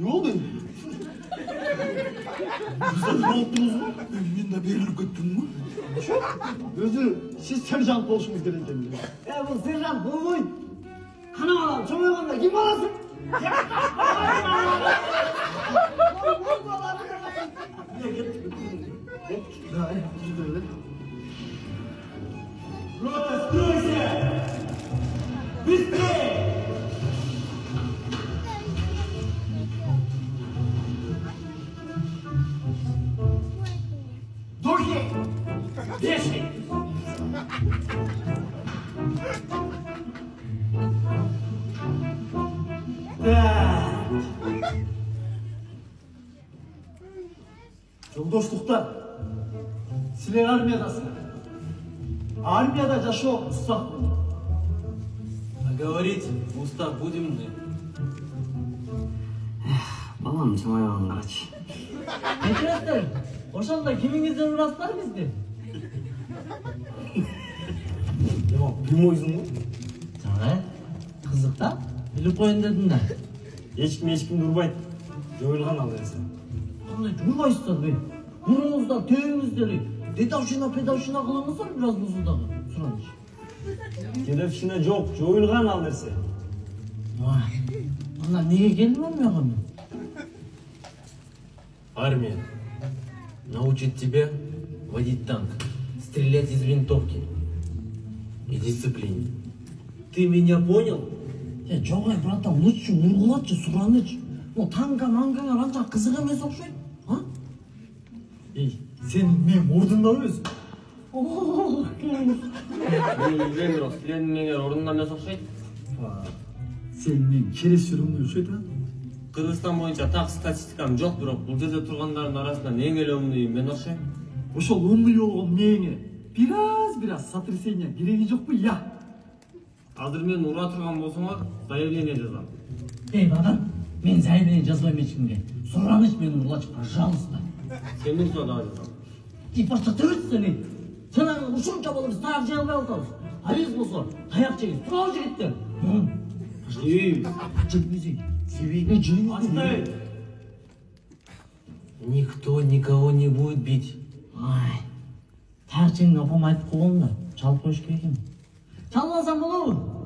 Ne oldu? Siz ne yaptınız mı? Ben de berilip gittim mi? Özü, siz serjant olsunuz gerekeniz. Bu serjant bulmuy. Kanam alam, çoğuyganda kim olasın? Духи! Десять! Жолдоштуктар, силер армиядасыңар. Армияда жашоо устак болду. А говорить устав будем мы. Балам чамайган карачы. Кетиңиздер. Ошондо кимиңиздер урастар бизди? Bilmiyorsun mu? Жана, кызык да? Билип коеюн дедим да. Ешкім durmaydı. Жоюлган ал десе. Кандай журбайсыздар бе? Мурунуздар, төбүңүздөр. Дедовщина, педовщина кылыңыздар бир аз бузудагы. Сураныч. Дедовщина жок, жоюлган ал десе. Ана неге келдим армияга мен? Армия научит тебя водить танк, стрелять из винтовки и дисциплине. Ты меня понял? Жок ай, братан, лучше ургулатчы, сураныч. Танка мангаңар анча кызык эмес окшойт. Sen benim ordumda mısın? Үйрен бирок силердин меңер ордунда эмес окшойт. Sen benim kere sürümlü üşüt ha? Кыргызстан боюнча так статистикам жок, бирок бул жерде тургандардын арасынан эң эле умдуу мен окшойм. Ошол умный болгон мээңе biraz сотрясение кереги жок бу я? Азыр мен ура турган болсоңор заявление жазам. Эй, бадан, мен заявление жазбайм эчкимге. Сураныч мени урлачы, пожалуйста. Сенин дагы жазам. Просто тырыт сен ушунча болуп биз таяк жей албай атабыз. А биз болсо таяк жейбиз. Туурабы жигиттер? Жейбиз. Жейбиз. Себеби жейбиз. Отставить! Никто никого не будет бить. Ай, таяк жейин апам айтып койгон да, чалып коюш керек экен. Чалбасам болобу?